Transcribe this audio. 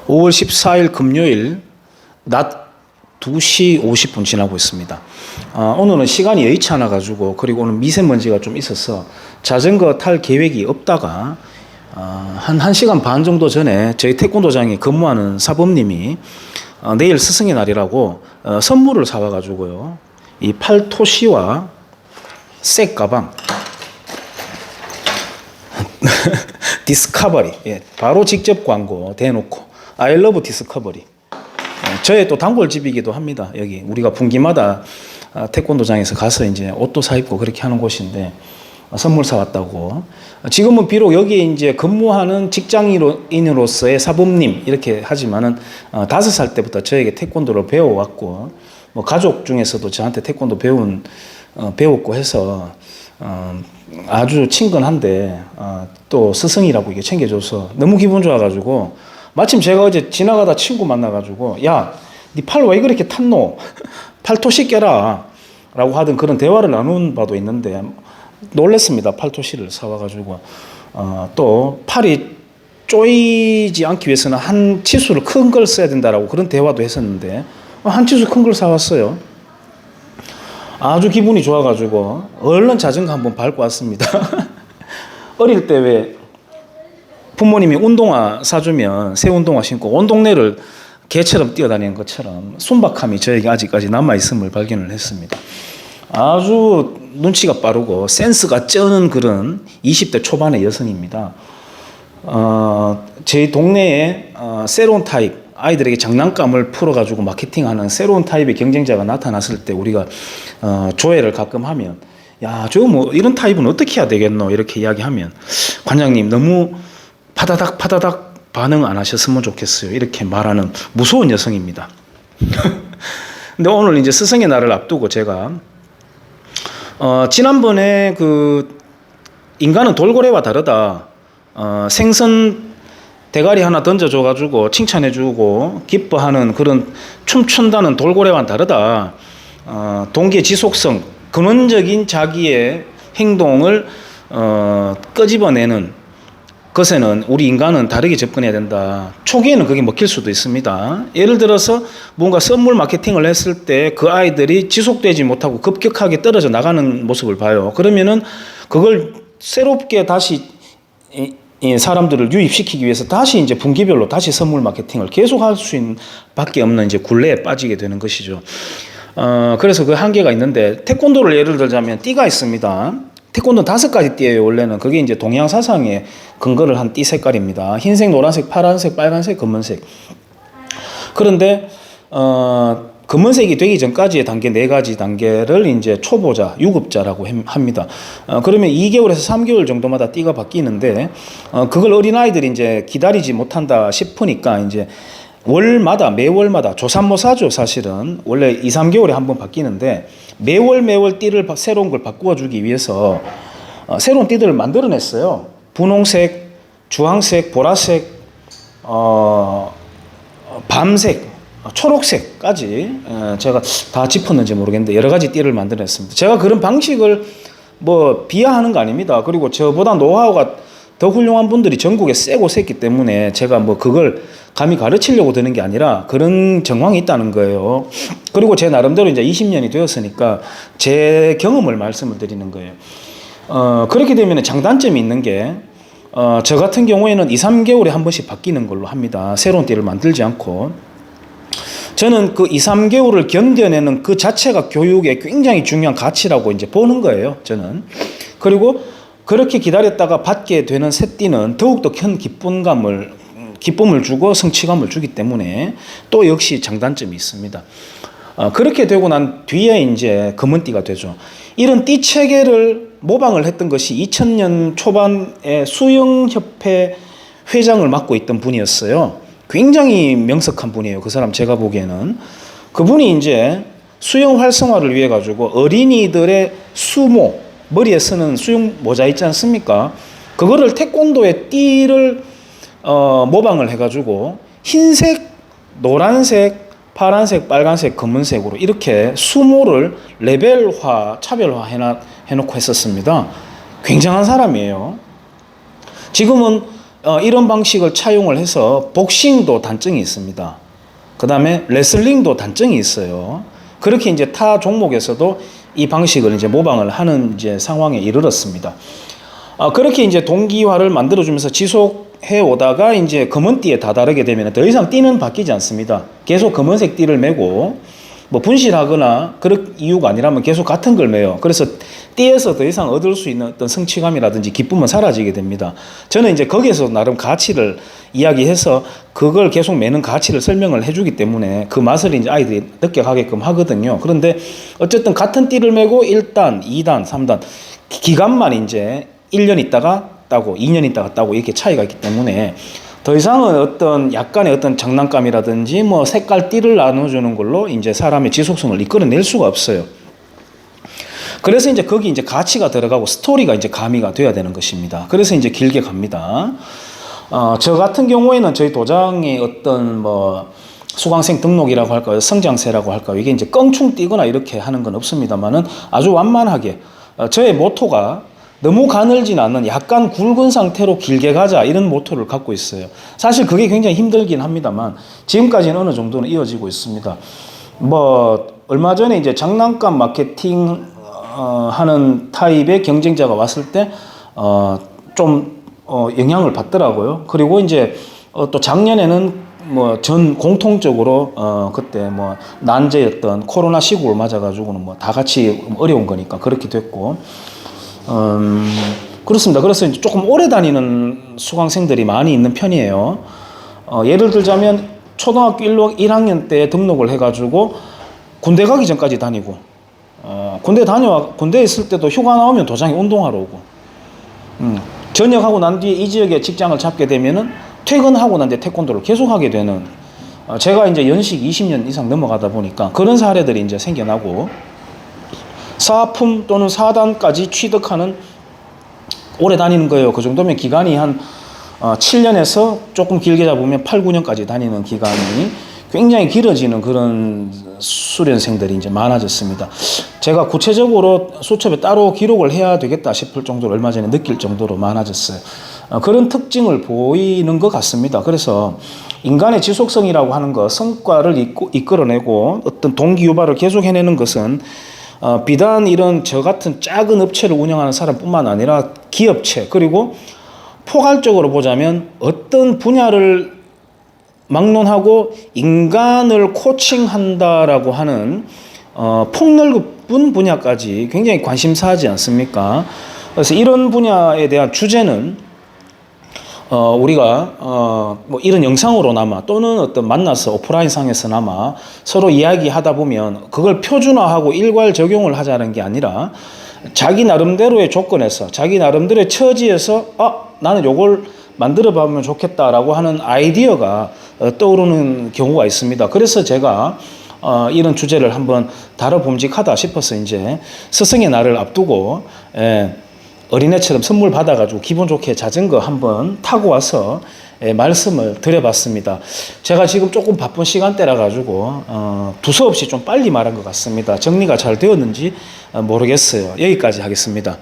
5월 14일 금요일 낮 2시 50분 지나고 있습니다. 오늘은 시간이 여의치 않아 가지고, 그리고 오늘 미세먼지가 좀 있어서 자전거 탈 계획이 없다가 한 1시간 반 정도 전에 저희 태권도장에 근무하는 사범님이 내일 스승의 날이라고 선물을 사와 가지고요, 이 팔토시와 색 가방 디스커버리, 바로 직접 광고 대놓고 I love 디스커버리. 저의 또 단골집이기도 합니다. 여기 우리가 분기마다 태권도장에서 가서 이제 옷도 사 입고 그렇게 하는 곳인데, 선물 사왔다고. 지금은 비록 여기에 이제 근무하는 직장인으로서의 사범님 이렇게 하지만은 5살 때부터 저에게 태권도를 배워왔고, 뭐 가족 중에서도 저한테 태권도 배웠고 해서 아주 친근한데, 또 스승이라고 이게 챙겨줘서 너무 기분 좋아가지고, 마침 제가 어제 지나가다 친구 만나가지고, 야, 네 팔 왜 그렇게 탔노? 팔토시 껴라 라고 하던 그런 대화를 나눈 바도 있는데, 놀랬습니다. 팔토시를 사와가지고. 또 팔이 쪼이지 않기 위해서는 한 치수를 큰 걸 써야 된다라고 그런 대화도 했었는데, 한 치수 큰 걸 사왔어요. 아주 기분이 좋아가지고 얼른 자전거 한번 밟고 왔습니다. 어릴 때 왜 부모님이 운동화 사주면 새 운동화 신고 온 동네를 개처럼 뛰어다니는 것처럼 순박함이 저에게 아직까지 남아있음을 발견을 했습니다. 아주 눈치가 빠르고 센스가 쩌는 그런 20대 초반의 여성입니다. 제 동네에 새로운 타입, 아이들에게 장난감을 풀어가지고 마케팅하는 새로운 타입의 경쟁자가 나타났을 때 우리가 조회를 가끔 하면, 야, 저 뭐 이런 타입은 어떻게 해야 되겠노? 이렇게 이야기하면, 관장님 너무 파다닥 반응 안 하셨으면 좋겠어요. 이렇게 말하는 무서운 여성입니다. 근데 오늘 이제 스승의 날을 앞두고 제가 지난번에 그 인간은 돌고래와 다르다, 생선 대가리 하나 던져줘가지고 칭찬해주고 기뻐하는 그런 춤춘다는 돌고래와는 다르다, 동기의 지속성, 근원적인 자기의 행동을 끄집어내는 것에는 우리 인간은 다르게 접근해야 된다. 초기에는 그게 먹힐 수도 있습니다. 예를 들어서 뭔가 선물 마케팅을 했을 때 그 아이들이 지속되지 못하고 급격하게 떨어져 나가는 모습을 봐요. 그러면은 그걸 새롭게 다시 사람들을 유입시키기 위해서 다시 이제 분기별로 다시 선물 마케팅을 계속할 수 있는 밖에 없는 이제 굴레에 빠지게 되는 것이죠. 그래서 그 한계가 있는데, 태권도를 예를 들자면 띠가 있습니다. 태권도는 5가지 띠예요, 원래는. 그게 이제 동양 사상에 근거를 한 띠 색깔입니다. 흰색, 노란색, 파란색, 빨간색, 검은색. 그런데 검은색이 되기 전까지의 단계 4가지 단계를 이제 초보자, 유급자라고 합니다. 그러면 2개월에서 3개월 정도마다 띠가 바뀌는데, 그걸 어린아이들이 이제 기다리지 못한다 싶으니까 이제 매월마다 조삼모사죠. 사실은 원래 2, 3개월에 한 번 바뀌는데, 매월 띠를 새로운 걸 바꾸어 주기 위해서 새로운 띠들을 만들어냈어요. 분홍색, 주황색, 보라색, 밤색, 초록색까지 제가 다 짚었는지 모르겠는데 여러 가지 띠를 만들어냈습니다. 제가 그런 방식을 뭐 비하하는 거 아닙니다. 그리고 저보다 노하우가 더 훌륭한 분들이 전국에 세고 셌기 때문에 제가 뭐 그걸 감히 가르치려고 드는 게 아니라 그런 정황이 있다는 거예요. 그리고 제 나름대로 이제 20년이 되었으니까 제 경험을 말씀을 드리는 거예요. 그렇게 되면 장단점이 있는 게, 저 같은 경우에는 2, 3개월에 한 번씩 바뀌는 걸로 합니다. 새로운 띠를 만들지 않고. 저는 그 2, 3개월을 견뎌내는 그 자체가 교육에 굉장히 중요한 가치라고 이제 보는 거예요, 저는. 그리고 그렇게 기다렸다가 받게 되는 새 띠는 더욱더 큰 기쁨을 주고 성취감을 주기 때문에 또 역시 장단점이 있습니다. 그렇게 되고 난 뒤에 이제 검은 띠가 되죠. 이런 띠 체계를 모방을 했던 것이 2000년 초반에 수영협회 회장을 맡고 있던 분이었어요. 굉장히 명석한 분이에요. 그 사람 제가 보기에는. 그분이 이제 수영 활성화를 위해 가지고 어린이들의 수모, 머리에 쓰는 수영 모자 있지 않습니까? 그거를 태권도의 띠를 모방을 해가지고 흰색, 노란색, 파란색, 빨간색, 검은색으로 이렇게 수모를 레벨화, 차별화 해놓고 했었습니다. 굉장한 사람이에요. 지금은 이런 방식을 차용을 해서 복싱도 단증이 있습니다. 그 다음에 레슬링도 단증이 있어요. 그렇게 이제 타 종목에서도 이 방식을 이제 모방을 하는 이제 상황에 이르렀습니다. 그렇게 이제 동기화를 만들어주면서 지속해 오다가 이제 검은띠에 다다르게 되면 더 이상 띠는 바뀌지 않습니다. 계속 검은색 띠를 메고 뭐 분실하거나 그럴 이유가 아니라면 계속 같은 걸 매요. 그래서 띠에서 더 이상 얻을 수 있는 어떤 성취감이라든지 기쁨은 사라지게 됩니다. 저는 이제 거기에서 나름 가치를 이야기해서 그걸 계속 매는 가치를 설명을 해주기 때문에 그 맛을 이제 아이들이 느껴가게끔 하거든요. 그런데 어쨌든 같은 띠를 메고 1단, 2단, 3단 기간만 이제 1년 있다가 따고 2년 있다가 따고 이렇게 차이가 있기 때문에 더 이상은 어떤 약간의 어떤 장난감이라든지 뭐 색깔 띠를 나눠주는 걸로 이제 사람의 지속성을 이끌어낼 수가 없어요. 그래서 이제 거기 이제 가치가 들어가고 스토리가 이제 가미가 돼야 되는 것입니다. 그래서 이제 길게 갑니다. 저 같은 경우에는 저희 도장의 어떤 뭐 수강생 등록이라고 할까요? 성장세라고 할까요? 이게 이제 껑충 뛰거나 이렇게 하는 건 없습니다만은 아주 완만하게 저의 모토가 너무 가늘진 않는 약간 굵은 상태로 길게 가자 이런 모토를 갖고 있어요. 사실 그게 굉장히 힘들긴 합니다만 지금까지는 어느 정도는 이어지고 있습니다. 뭐 얼마 전에 이제 장난감 마케팅 하는 타입의 경쟁자가 왔을 때 좀 영향을 받더라고요. 그리고 이제 또 작년에는 뭐 전 공통적으로 그때 뭐 난제였던 코로나 시국을 맞아가지고는 뭐 다 같이 어려운 거니까 그렇게 됐고. 그렇습니다. 그래서 이제 조금 오래 다니는 수강생들이 많이 있는 편이에요. 예를 들자면 초등학교 1학년 때 등록을 해가지고 군대 가기 전까지 다니고, 군대에 있을 때도 휴가 나오면 도장에 운동하러 오고, 전역하고 난 뒤에 이 지역에 직장을 잡게 되면은 퇴근하고 난 뒤에 태권도를 계속하게 되는, 제가 이제 연식 20년 이상 넘어가다 보니까 그런 사례들이 이제 생겨나고, 사품 또는 사단까지 취득하는 오래 다니는 거예요. 그 정도면 기간이 한 7년에서 조금 길게 잡으면 8, 9년까지 다니는 기간이 굉장히 길어지는 그런 수련생들이 이제 많아졌습니다. 제가 구체적으로 수첩에 따로 기록을 해야 되겠다 싶을 정도로 얼마 전에 느낄 정도로 많아졌어요. 그런 특징을 보이는 것 같습니다. 그래서 인간의 지속성이라고 하는 것, 성과를 이끌어내고 어떤 동기유발을 계속 해내는 것은 비단 이런 저 같은 작은 업체를 운영하는 사람뿐만 아니라 기업체, 그리고 포괄적으로 보자면 어떤 분야를 막론하고 인간을 코칭한다라고 하는 폭넓은 분야까지 굉장히 관심사하지 않습니까? 그래서 이런 분야에 대한 주제는 우리가 뭐 이런 영상으로나마 또는 어떤 만나서 오프라인 상에서나마 서로 이야기하다 보면 그걸 표준화하고 일괄 적용을 하자는 게 아니라 자기 나름대로의 조건에서 자기 나름대로의 처지에서 나는 요걸 만들어 보면 좋겠다라고 하는 아이디어가 떠오르는 경우가 있습니다. 그래서 제가 이런 주제를 한번 다뤄봄직하다 싶어서 이제 스승의 날을 앞두고 어린애처럼 선물 받아가지고 기분 좋게 자전거 한번 타고 와서 말씀을 드려봤습니다. 제가 지금 조금 바쁜 시간대라 가지고 두서없이 좀 빨리 말한 것 같습니다. 정리가 잘 되었는지 모르겠어요. 여기까지 하겠습니다.